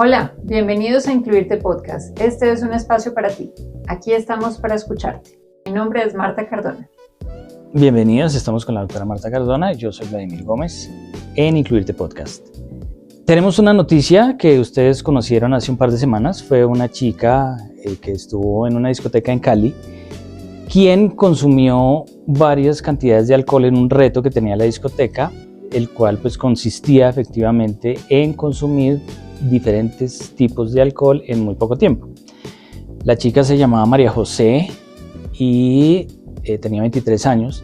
Hola, bienvenidos a Incluirte Podcast. Este es un espacio para ti. Aquí estamos para escucharte. Mi nombre es Marta Cardona. Bienvenidos, estamos con la doctora Marta Cardona. Yo soy Vladimir Gómez en Incluirte Podcast. Tenemos una noticia que ustedes conocieron hace un par de semanas. Fue una chica que estuvo en una discoteca en Cali, quien consumió varias cantidades de alcohol en un reto que tenía la discoteca, el cual pues consistía efectivamente en consumir diferentes tipos de alcohol en muy poco tiempo. La chica se llamaba María José y tenía 23 años.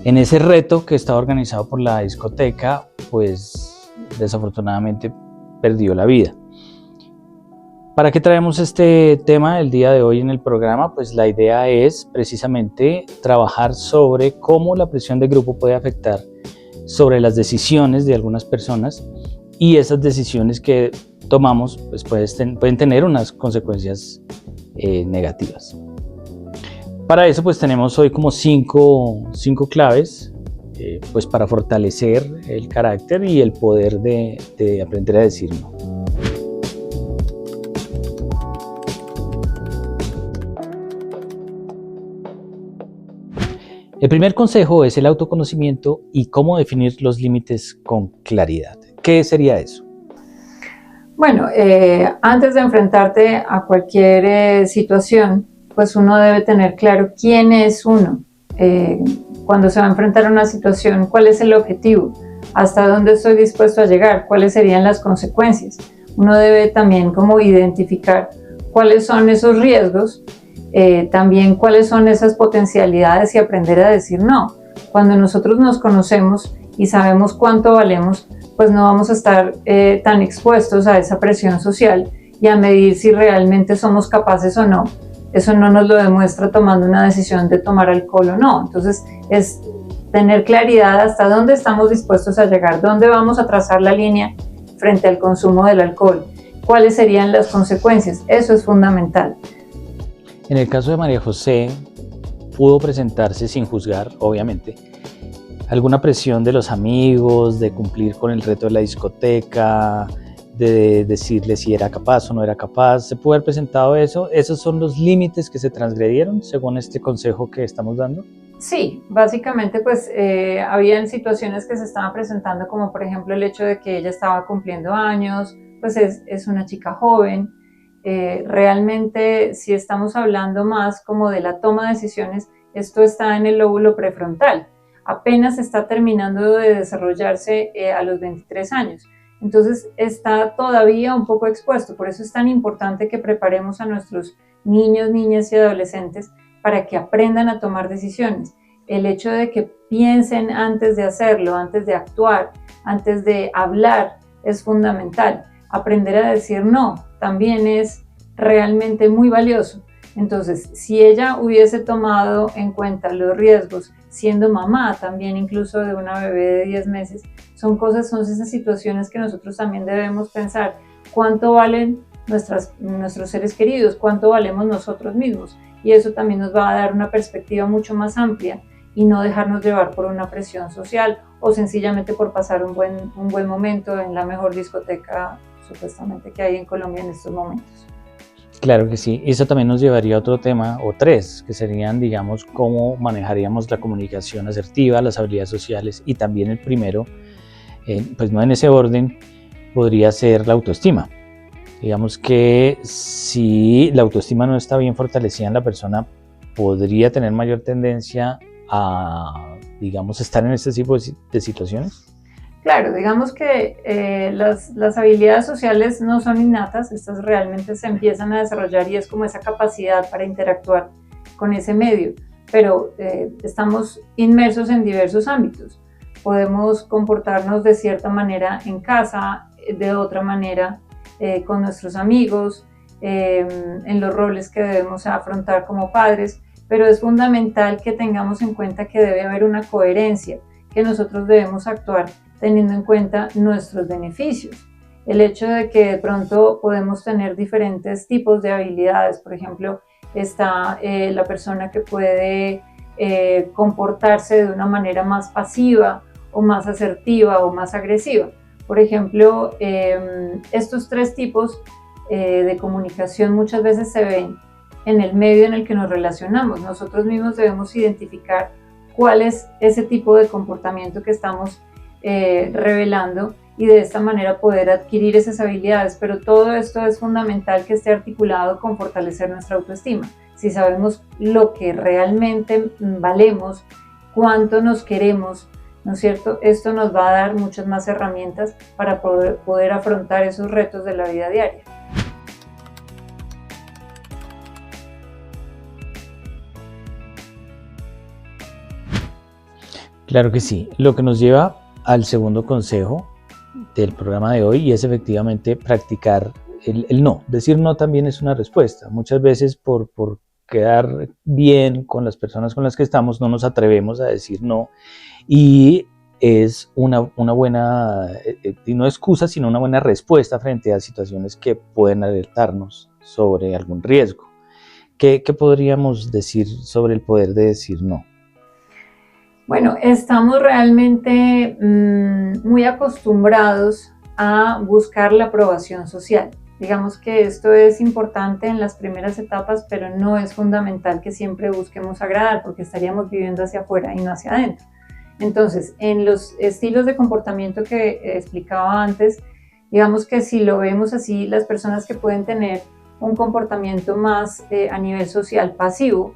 En ese reto que estaba organizado por la discoteca, pues desafortunadamente perdió la vida. ¿Para qué traemos este tema el día de hoy en el programa? Pues la idea es precisamente trabajar sobre cómo la presión de grupo puede afectar sobre las decisiones de algunas personas, y esas decisiones que tomamos pues pueden tener unas consecuencias negativas. Para eso pues tenemos hoy como cinco claves pues para fortalecer el carácter y el poder de aprender a decir no. El primer consejo es el autoconocimiento y cómo definir los límites con claridad. ¿Qué sería eso? Bueno, antes de enfrentarte a cualquier situación, pues uno debe tener claro quién es uno. Cuando se va a enfrentar a una situación, ¿cuál es el objetivo? ¿Hasta dónde estoy dispuesto a llegar? ¿Cuáles serían las consecuencias? Uno debe también como identificar cuáles son esos riesgos, también cuáles son esas potencialidades y aprender a decir no. Cuando nosotros nos conocemos y sabemos cuánto valemos, pues no vamos a estar tan expuestos a esa presión social y a medir si realmente somos capaces o no. Eso no nos lo demuestra tomando una decisión de tomar alcohol o no. Entonces es tener claridad hasta dónde estamos dispuestos a llegar, dónde vamos a trazar la línea frente al consumo del alcohol, cuáles serían las consecuencias. Eso es fundamental. En el caso de María José, pudo presentarse sin juzgar, obviamente, alguna presión de los amigos, de cumplir con el reto de la discoteca, de decirle si era capaz o no era capaz. ¿Se pudo haber presentado eso? ¿Esos son los límites que se transgredieron según este consejo que estamos dando? Sí, básicamente pues habían situaciones que se estaban presentando, como por ejemplo el hecho de que ella estaba cumpliendo años, pues es una chica joven. Realmente si estamos hablando más como de la toma de decisiones, esto está en el lóbulo prefrontal. Apenas está terminando de desarrollarse a los 23 años. Entonces está todavía un poco expuesto. Por eso es tan importante que preparemos a nuestros niños, niñas y adolescentes para que aprendan a tomar decisiones. El hecho de que piensen antes de hacerlo, antes de actuar, antes de hablar, es fundamental. Aprender a decir no también es realmente muy valioso. Entonces, si ella hubiese tomado en cuenta los riesgos, siendo mamá también incluso de una bebé de 10 meses, son esas situaciones que nosotros también debemos pensar. ¿Cuánto valen nuestros seres queridos? ¿Cuánto valemos nosotros mismos? Y eso también nos va a dar una perspectiva mucho más amplia y no dejarnos llevar por una presión social o sencillamente por pasar un buen momento en la mejor discoteca supuestamente que hay en Colombia en estos momentos. Claro que sí. Eso también nos llevaría a otro tema, o tres, que serían, digamos, cómo manejaríamos la comunicación asertiva, las habilidades sociales, y también el primero, pues no en ese orden, podría ser la autoestima. Digamos que si la autoestima no está bien fortalecida en la persona, podría tener mayor tendencia a, digamos, estar en este tipo de situaciones. Claro, digamos que las habilidades sociales no son innatas, estas realmente se empiezan a desarrollar y es como esa capacidad para interactuar con ese medio, pero estamos inmersos en diversos ámbitos. Podemos comportarnos de cierta manera en casa, de otra manera con nuestros amigos, en los roles que debemos afrontar como padres, pero es fundamental que tengamos en cuenta que debe haber una coherencia, que nosotros debemos actuar teniendo en cuenta nuestros beneficios. El hecho de que de pronto podemos tener diferentes tipos de habilidades, por ejemplo, está la persona que puede comportarse de una manera más pasiva o más asertiva o más agresiva. Por ejemplo, estos tres tipos de comunicación muchas veces se ven en el medio en el que nos relacionamos. Nosotros mismos debemos identificar cuál es ese tipo de comportamiento que estamos revelando y de esta manera poder adquirir esas habilidades, pero todo esto es fundamental que esté articulado con fortalecer nuestra autoestima. Si sabemos lo que realmente valemos, cuánto nos queremos, ¿no es cierto? Esto nos va a dar muchas más herramientas para poder afrontar esos retos de la vida diaria. Claro que sí, lo que nos lleva al segundo consejo del programa de hoy y es efectivamente practicar el no. Decir no también es una respuesta. Muchas veces por quedar bien con las personas con las que estamos no nos atrevemos a decir no y es una buena, no excusa, sino una buena respuesta frente a situaciones que pueden alertarnos sobre algún riesgo. ¿Qué podríamos decir sobre el poder de decir no? Bueno, estamos realmente muy acostumbrados a buscar la aprobación social. Digamos que esto es importante en las primeras etapas, pero no es fundamental que siempre busquemos agradar, porque estaríamos viviendo hacia afuera y no hacia adentro. Entonces, en los estilos de comportamiento que explicaba antes, digamos que si lo vemos así, las personas que pueden tener un comportamiento más a nivel social pasivo,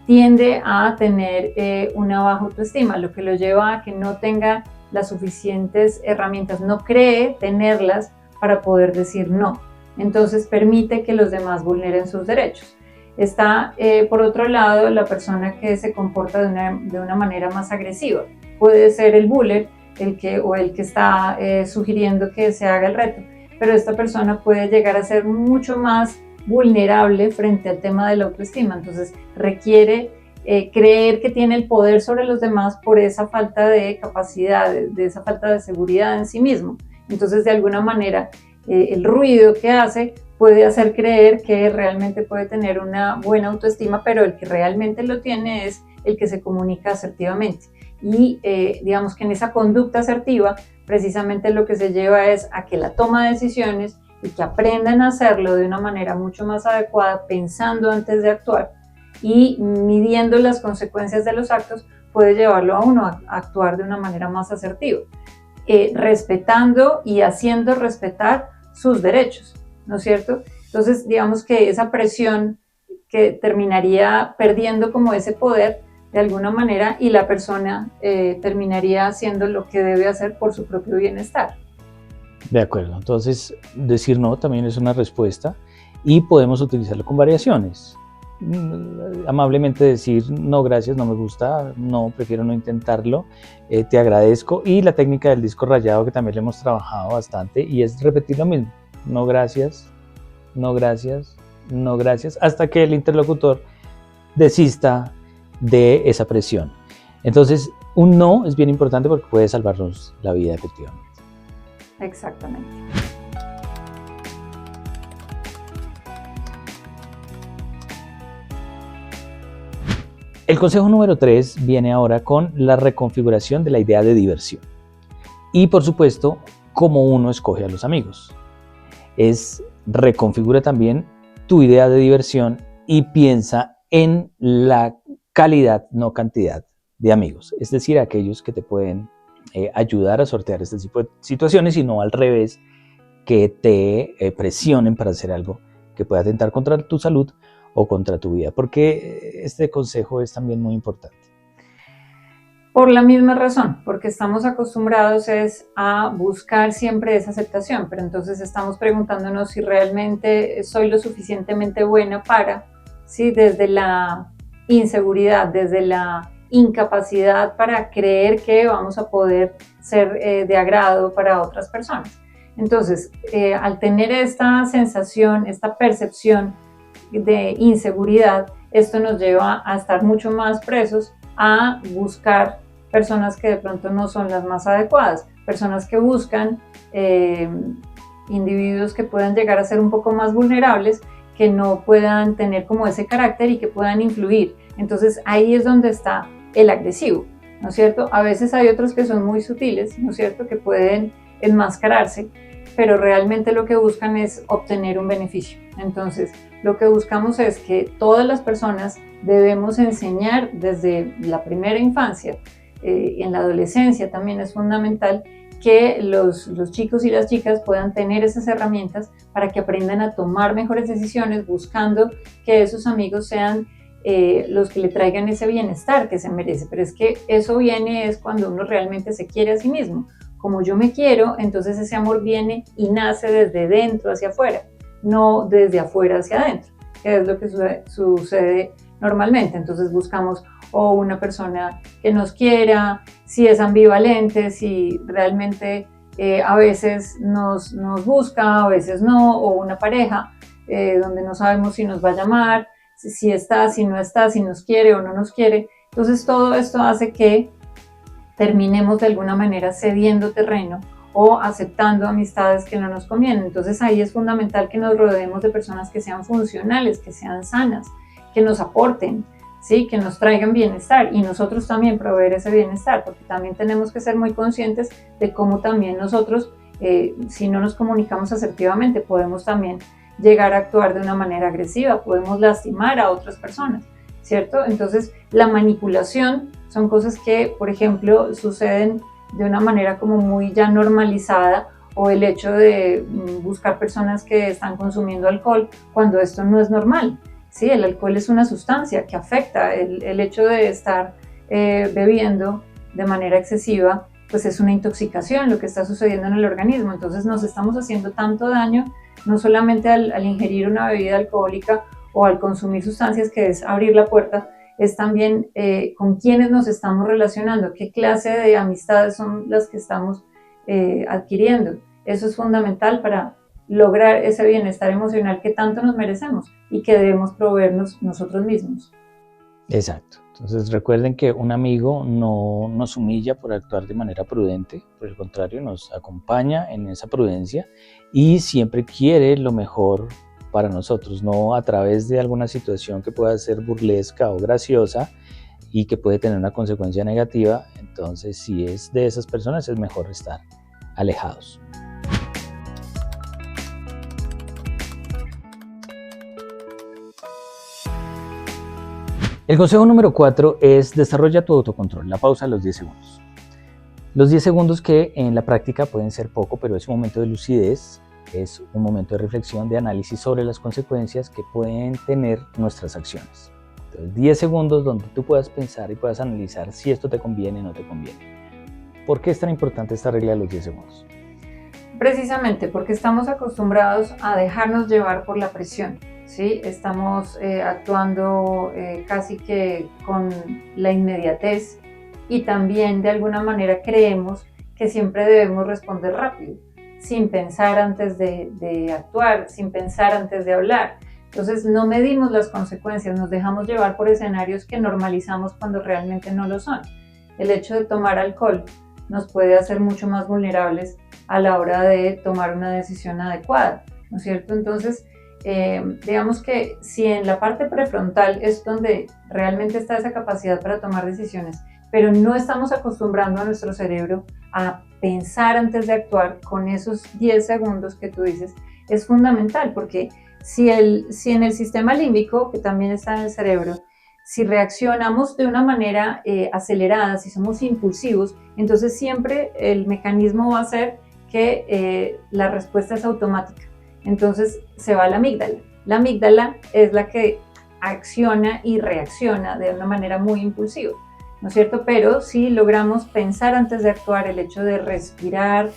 tiende a tener una baja autoestima, lo que lo lleva a que no tenga las suficientes herramientas, no cree tenerlas para poder decir no. Entonces permite que los demás vulneren sus derechos. Está, por otro lado, la persona que se comporta de una manera más agresiva. Puede ser el buller el que está sugiriendo que se haga el reto, pero esta persona puede llegar a ser mucho más vulnerable frente al tema de la autoestima. Entonces requiere creer que tiene el poder sobre los demás por esa falta de capacidad, de esa falta de seguridad en sí mismo. Entonces, de alguna manera, el ruido que hace puede hacer creer que realmente puede tener una buena autoestima, pero el que realmente lo tiene es el que se comunica asertivamente. Y digamos que en esa conducta asertiva, precisamente lo que se lleva es a que la toma de decisiones y que aprendan a hacerlo de una manera mucho más adecuada, pensando antes de actuar y midiendo las consecuencias de los actos, puede llevarlo a uno a actuar de una manera más asertiva, respetando y haciendo respetar sus derechos, ¿no es cierto? Entonces, digamos que esa presión que terminaría perdiendo como ese poder de alguna manera y la persona terminaría haciendo lo que debe hacer por su propio bienestar. De acuerdo, entonces decir no también es una respuesta y podemos utilizarlo con variaciones. Amablemente decir no, gracias, no me gusta, no, prefiero no intentarlo, te agradezco, y la técnica del disco rayado que también le hemos trabajado bastante y es repetir lo mismo, no gracias, no gracias, no gracias, hasta que el interlocutor desista de esa presión. Entonces un no es bien importante porque puede salvarnos la vida efectivamente. Exactamente. El consejo número 3 viene ahora con la reconfiguración de la idea de diversión. Y por supuesto, cómo uno escoge a los amigos. Reconfigura también tu idea de diversión y piensa en la calidad, no cantidad de amigos. Es decir, aquellos que te pueden ayudar a sortear este tipo de situaciones y no al revés, que te presionen para hacer algo que pueda atentar contra tu salud o contra tu vida, porque este consejo es también muy importante. Por la misma razón, porque estamos acostumbrados a buscar siempre esa aceptación, pero entonces estamos preguntándonos si realmente soy lo suficientemente buena para, ¿sí? Desde la inseguridad, desde la incapacidad para creer que vamos a poder ser de agrado para otras personas. Entonces, al tener esta sensación, esta percepción de inseguridad, esto nos lleva a estar mucho más presos a buscar personas que de pronto no son las más adecuadas, personas que buscan individuos que puedan llegar a ser un poco más vulnerables, que no puedan tener como ese carácter y que puedan influir. Entonces ahí es donde está el agresivo, ¿no es cierto? A veces hay otros que son muy sutiles, ¿no es cierto? Que pueden enmascararse, pero realmente lo que buscan es obtener un beneficio. Entonces, lo que buscamos es que todas las personas debemos enseñar desde la primera infancia, en la adolescencia también es fundamental que los chicos y las chicas puedan tener esas herramientas para que aprendan a tomar mejores decisiones, buscando que esos amigos sean los que le traigan ese bienestar que se merece. Pero es que eso viene es cuando uno realmente se quiere a sí mismo. Como yo me quiero, entonces ese amor viene y nace desde dentro hacia afuera, no desde afuera hacia adentro, que es lo que sucede normalmente. Entonces buscamos o una persona que nos quiera, si es ambivalente, si realmente a veces nos busca, a veces no, o una pareja donde no sabemos si nos va a llamar, si está, si no está, si nos quiere o no nos quiere. Entonces todo esto hace que terminemos de alguna manera cediendo terreno o aceptando amistades que no nos convienen. Entonces ahí es fundamental que nos rodeemos de personas que sean funcionales, que sean sanas, que nos aporten, ¿sí? Que nos traigan bienestar y nosotros también proveer ese bienestar, porque también tenemos que ser muy conscientes de cómo también nosotros, si no nos comunicamos asertivamente, podemos también llegar a actuar de una manera agresiva, podemos lastimar a otras personas, ¿cierto? Entonces la manipulación son cosas que, por ejemplo, suceden de una manera como muy ya normalizada, o el hecho de buscar personas que están consumiendo alcohol cuando esto no es normal. Sí, el alcohol es una sustancia que afecta. El hecho de estar bebiendo de manera excesiva, pues es una intoxicación lo que está sucediendo en el organismo. Entonces nos estamos haciendo tanto daño, no solamente al ingerir una bebida alcohólica o al consumir sustancias, que es abrir la puerta, es también con quiénes nos estamos relacionando, qué clase de amistades son las que estamos adquiriendo. Eso es fundamental para lograr ese bienestar emocional que tanto nos merecemos y que debemos proveernos nosotros mismos. Exacto. Entonces recuerden que un amigo no nos humilla por actuar de manera prudente, por el contrario, nos acompaña en esa prudencia y siempre quiere lo mejor para nosotros, no a través de alguna situación que pueda ser burlesca o graciosa y que puede tener una consecuencia negativa. Entonces, si es de esas personas, es mejor estar alejados. El consejo número 4 es desarrolla tu autocontrol, la pausa a los 10 segundos. Los 10 segundos que en la práctica pueden ser poco, pero es un momento de lucidez, es un momento de reflexión, de análisis sobre las consecuencias que pueden tener nuestras acciones. Entonces, 10 segundos donde tú puedas pensar y puedas analizar si esto te conviene o no te conviene. ¿Por qué es tan importante esta regla de los 10 segundos? Precisamente porque estamos acostumbrados a dejarnos llevar por la presión, ¿sí? Estamos actuando casi que con la inmediatez y también de alguna manera creemos que siempre debemos responder rápido, sin pensar antes de actuar, sin pensar antes de hablar. Entonces no medimos las consecuencias, nos dejamos llevar por escenarios que normalizamos cuando realmente no lo son. El hecho de tomar alcohol nos puede hacer mucho más vulnerables a la hora de tomar una decisión adecuada, ¿no es cierto? Entonces, digamos que si en la parte prefrontal es donde realmente está esa capacidad para tomar decisiones, pero no estamos acostumbrando a nuestro cerebro a pensar antes de actuar con esos 10 segundos que tú dices, es fundamental, porque si en el sistema límbico, que también está en el cerebro, si reaccionamos de una manera acelerada, si somos impulsivos, entonces siempre el mecanismo va a ser que la respuesta es automática. Entonces se va a la amígdala. La amígdala es la que acciona y reacciona de una manera muy impulsiva, ¿no es cierto? Pero si logramos pensar antes de actuar, el hecho de respirar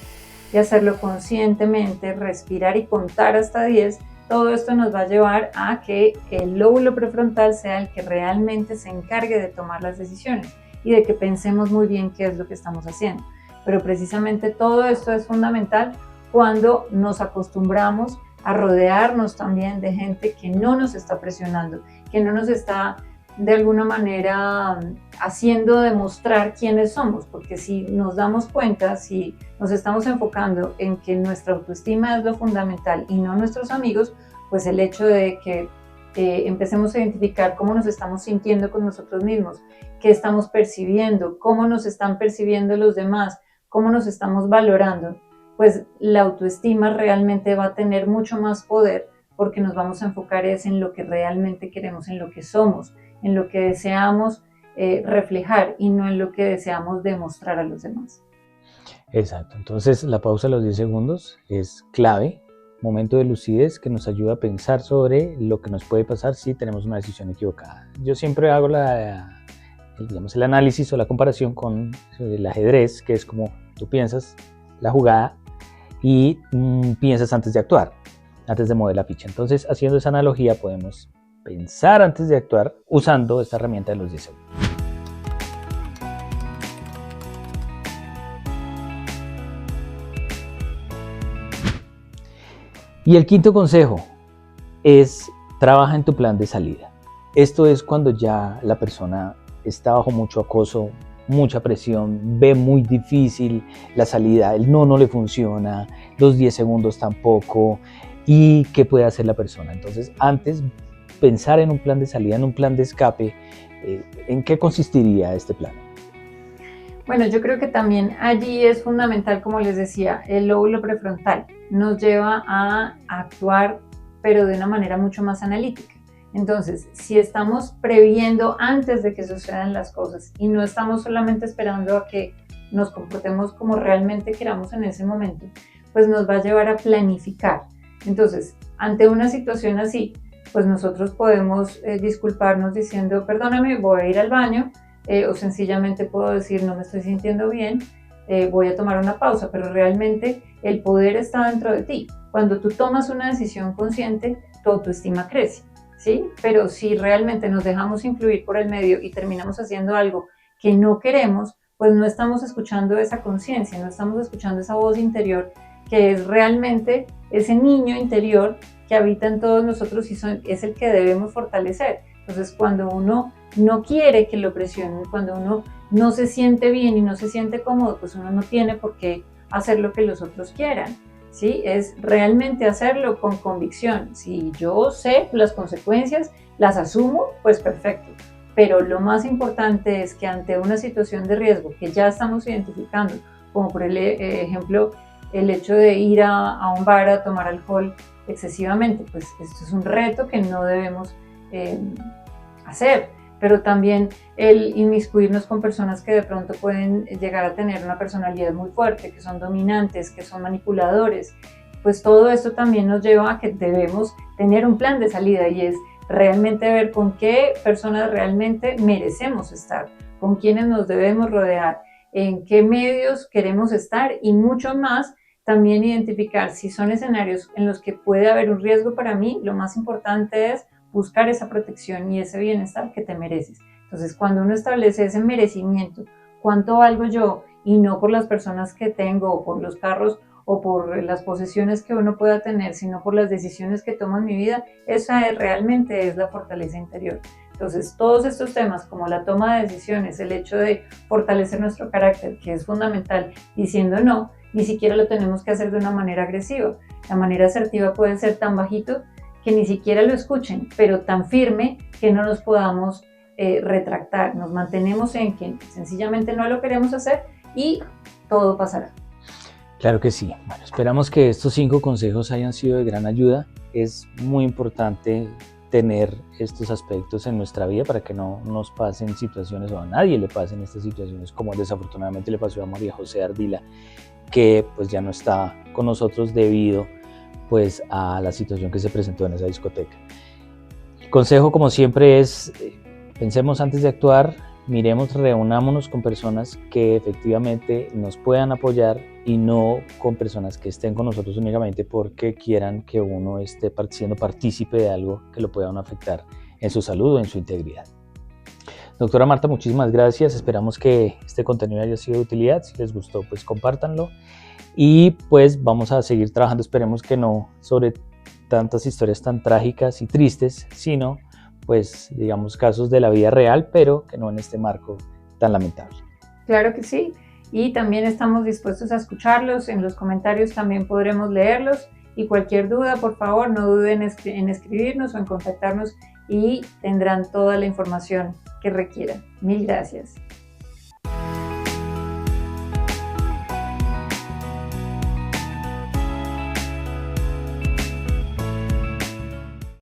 y hacerlo conscientemente, respirar y contar hasta 10, todo esto nos va a llevar a que el lóbulo prefrontal sea el que realmente se encargue de tomar las decisiones y de que pensemos muy bien qué es lo que estamos haciendo. Pero precisamente todo esto es fundamental cuando nos acostumbramos a rodearnos también de gente que no nos está presionando, que no nos está de alguna manera haciendo demostrar quiénes somos, porque si nos damos cuenta, si nos estamos enfocando en que nuestra autoestima es lo fundamental y no nuestros amigos, pues el hecho de que empecemos a identificar cómo nos estamos sintiendo con nosotros mismos, qué estamos percibiendo, cómo nos están percibiendo los demás, cómo nos estamos valorando, pues la autoestima realmente va a tener mucho más poder, porque nos vamos a enfocar en lo que realmente queremos, en lo que somos, en lo que deseamos reflejar y no en lo que deseamos demostrar a los demás. Exacto, entonces la pausa de los 10 segundos es clave, momento de lucidez que nos ayuda a pensar sobre lo que nos puede pasar si tenemos una decisión equivocada. Yo siempre hago el análisis o la comparación con el ajedrez, que es como tú piensas la jugada y piensas antes de actuar, antes de mover la ficha. Entonces, haciendo esa analogía, podemos pensar antes de actuar usando esta herramienta de los 10 segundos. Y el quinto consejo es: trabaja en tu plan de salida. Esto es cuando ya la persona está bajo mucho acoso, mucha presión, ve muy difícil la salida, el no le funciona, los 10 segundos tampoco, y qué puede hacer la persona. Entonces, antes pensar en un plan de salida, en un plan de escape, ¿en qué consistiría este plan? Bueno, yo creo que también allí es fundamental, como les decía, el lóbulo prefrontal nos lleva a actuar, pero de una manera mucho más analítica. Entonces, si estamos previendo antes de que sucedan las cosas y no estamos solamente esperando a que nos comportemos como realmente queramos en ese momento, pues nos va a llevar a planificar. Entonces, ante una situación así, pues nosotros podemos disculparnos diciendo: perdóname, voy a ir al baño, o sencillamente puedo decir: no me estoy sintiendo bien, voy a tomar una pausa, pero realmente el poder está dentro de ti. Cuando tú tomas una decisión consciente, tu autoestima crece, ¿sí? Pero si realmente nos dejamos influir por el medio y terminamos haciendo algo que no queremos, pues no estamos escuchando esa conciencia, no estamos escuchando esa voz interior, que es realmente ese niño interior que habita en todos nosotros y es el que debemos fortalecer. Entonces, cuando uno no quiere que lo presionen, cuando uno no se siente bien y no se siente cómodo, pues uno no tiene por qué hacer lo que los otros quieran, ¿sí? Es realmente hacerlo con convicción. Si yo sé las consecuencias, las asumo, pues perfecto. Pero lo más importante es que ante una situación de riesgo que ya estamos identificando, como por ejemplo el hecho de ir a un bar a tomar alcohol excesivamente, pues esto es un reto que no debemos hacer. Pero también el inmiscuirnos con personas que de pronto pueden llegar a tener una personalidad muy fuerte, que son dominantes, que son manipuladores, pues todo esto también nos lleva a que debemos tener un plan de salida, y es realmente ver con qué personas realmente merecemos estar, con quiénes nos debemos rodear, en qué medios queremos estar, y mucho más también identificar si son escenarios en los que puede haber un riesgo para mí. Lo más importante es buscar esa protección y ese bienestar que te mereces. Entonces, cuando uno establece ese merecimiento, cuánto valgo yo, y no por las personas que tengo, o por los carros, o por las posesiones que uno pueda tener, sino por las decisiones que tomo en mi vida, esa realmente es la fortaleza interior. Entonces, todos estos temas, como la toma de decisiones, el hecho de fortalecer nuestro carácter, que es fundamental, diciendo no, ni siquiera lo tenemos que hacer de una manera agresiva. La manera asertiva puede ser tan bajito que ni siquiera lo escuchen, pero tan firme que no nos podamos retractar. Nos mantenemos en que sencillamente no lo queremos hacer y todo pasará. Claro que sí. Bueno, esperamos que estos 5 consejos hayan sido de gran ayuda. Es muy importante tener estos aspectos en nuestra vida para que no nos pasen situaciones, o a nadie le pasen estas situaciones, como desafortunadamente le pasó a María José Ardila, que pues ya no está con nosotros debido pues a la situación que se presentó en esa discoteca. El consejo, como siempre, es pensemos antes de actuar, miremos, reunámonos con personas que efectivamente nos puedan apoyar, y no con personas que estén con nosotros únicamente porque quieran que uno esté siendo partícipe de algo que lo pueda afectar en su salud o en su integridad. Doctora Marta, muchísimas gracias. Esperamos que este contenido haya sido de utilidad. Si les gustó, pues compártanlo. Y pues vamos a seguir trabajando, esperemos que no sobre tantas historias tan trágicas y tristes, sino pues digamos casos de la vida real, pero que no en este marco tan lamentable. Claro que sí, y también estamos dispuestos a escucharlos. En los comentarios también podremos leerlos, y cualquier duda, por favor, no duden en escribirnos o en contactarnos, y tendrán toda la información que requieran. Mil gracias.